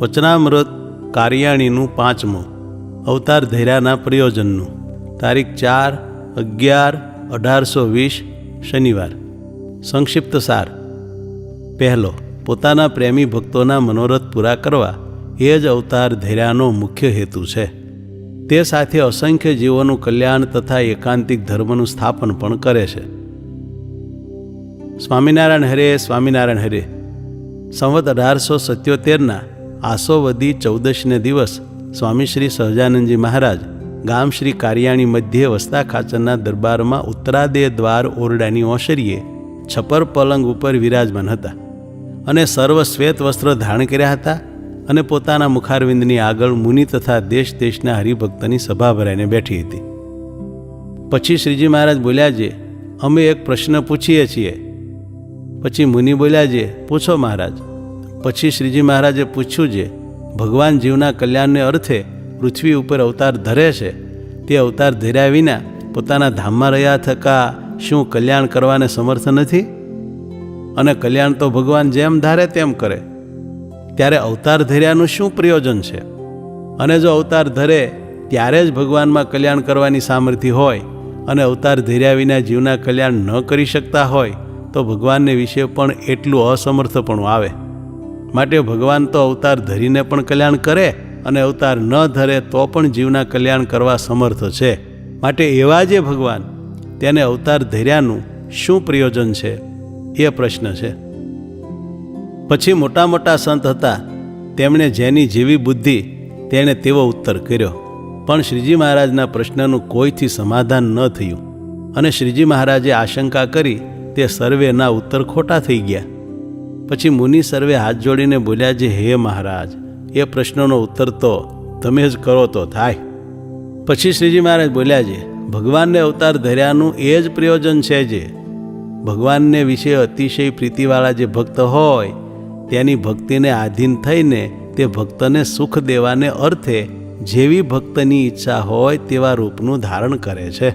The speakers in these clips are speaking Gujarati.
વચનામૃત કાર્યાણીનું 5મું અવતાર ધૈર્યાના પ્રયોજનનું તારીખ 4/11/1820 શનિવાર. સંક્ષિપ્ત સાર. પહેલો, પોતાના પ્રેમી ભક્તોના મનોરથ પૂરા કરવા એ જ અવતાર ધૈર્યાનો મુખ્ય હેતુ છે. તે સાથે અસંખ્ય જીવોનું કલ્યાણ તથા એકાંતિક ધર્મનું સ્થાપન પણ કરે છે. સ્વામિનારાયણ હરે, સ્વામિનારાયણ હરે. સંવત 1877ના આસોવદી 14ને દિવસ સ્વામી શ્રી સહજાનંદજી મહારાજ ગામ શ્રી કારિયાણી મધ્યે વસ્તા ખાચરના દરબારમાં ઉત્તરાદય દ્વાર ઓરડાની ઓસરીએ છપર પલંગ ઉપર વિરાજમાન હતા અને સર્વ શ્વેત વસ્ત્ર ધારણ કર્યા હતા અને પોતાના મુખારવિંદની આગળ મુનિ તથા દેશ દેશના હરિભક્તની સભા ભરાઈને બેઠી હતી. પછી શ્રીજી મહારાજ બોલ્યા છે, અમે એક પ્રશ્ન પૂછીએ છીએ. પછી મુનિ બોલ્યા છે, પૂછો મહારાજ. પછી શ્રીજી મહારાજે પૂછ્યું છે, ભગવાન જીવના કલ્યાણને અર્થે પૃથ્વી ઉપર અવતાર ધરે છે, તે અવતાર ધર્યા વિના પોતાના ધામમાં રહ્યા થકા શું કલ્યાણ કરવાને સમર્થ નથી? અને કલ્યાણ તો ભગવાન જેમ ધારે તેમ કરે, ત્યારે અવતાર ધર્યાનું શું પ્રયોજન છે? અને જો અવતાર ધરે ત્યારે જ ભગવાનમાં કલ્યાણ કરવાની સામર્થ્ય હોય અને અવતાર ધર્યા વિના જીવના કલ્યાણ ન કરી શકતા હોય તો ભગવાનને વિશે પણ એટલું અસમર્થપણું આવે. માટે ભગવાન તો અવતાર ધરીને પણ કલ્યાણ કરે અને અવતાર ન ધરે તો પણ જીવના કલ્યાણ કરવા સમર્થ છે. માટે એવા જે ભગવાન, તેને અવતાર ધર્યાનું શું પ્રયોજન છે એ પ્રશ્ન છે. પછી મોટા મોટા સંત હતા, તેમણે જેની જેવી બુદ્ધિ તેણે તેવો ઉત્તર કર્યો, પણ શ્રીજી મહારાજના પ્રશ્નનું કોઈથી સમાધાન ન થયું અને શ્રીજી મહારાજે આશંકા કરી તે સર્વેના ઉત્તર ખોટા થઈ ગયા. પછી મુનિ સર્વે હાથ જોડીને બોલ્યા છે, હે મહારાજ, એ પ્રશ્નનો ઉત્તર તો તમે જ કરો તો થાય. પછી શ્રીજી મહારાજ બોલ્યા છે, ભગવાનને અવતાર ધર્યાનું એ જ પ્રયોજન છે. જે ભગવાનને વિશે અતિશય પ્રીતિવાળા જે ભક્ત હોય તેની ભક્તિને આધીન થઈને તે ભક્તને સુખ દેવાને અર્થે જેવી ભક્તની ઈચ્છા હોય તેવા રૂપનું ધારણ કરે છે.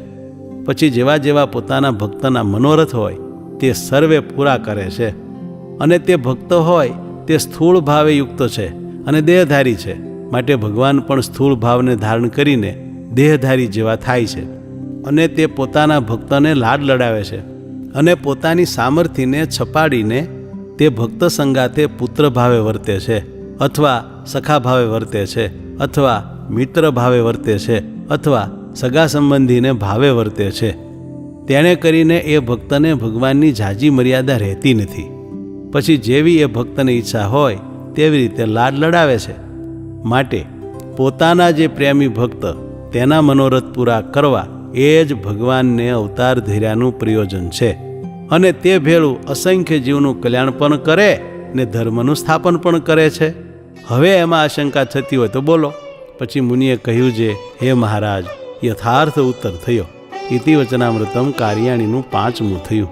પછી જેવા જેવા પોતાના ભક્તના મનોરથ હોય તે સર્વે પૂરા કરે છે. અને તે ભક્ત હોય તે સ્થૂળ ભાવે યુક્ત છે અને દેહધારી છે, માટે ભગવાન પણ સ્થૂળ ભાવને ધારણ કરીને દેહધારી જેવા થાય છે. અને તે પોતાના ભક્તને લાડ લડાવે છે અને પોતાની સામર્થ્યને છપાડીને તે ભક્ત સંગાતે પુત્ર ભાવે વર્તે છે, અથવા સખા ભાવે વર્તે છે, અથવા મિત્ર ભાવે વર્તે છે, અથવા સગા સંબંધીને ભાવે વર્તે છે. તેણે કરીને એ ભક્તને ભગવાનની ઝાઝી મર્યાદા રહેતી નથી. પછી જેવી એ ભક્તને ઈચ્છા હોય તેવી રીતે લાડ લડાવે છે. માટે પોતાના જે પ્રેમી ભક્ત તેના મનોરથ પૂરા કરવા એ જ ભગવાનને અવતાર ધર્યાનું પ્રયોજન છે. અને તે ભેળું અસંખ્ય જીવનું કલ્યાણ પણ કરે ને ધર્મનું સ્થાપન પણ કરે છે. હવે એમાં આશંકા થતી હોય તો બોલો. પછી મુનિએ કહ્યું છે, હે મહારાજ, યથાર્થ ઉત્તર થયો. ઇતિ વચનામૃતમ કાર્યાણીનું 5મું થયું.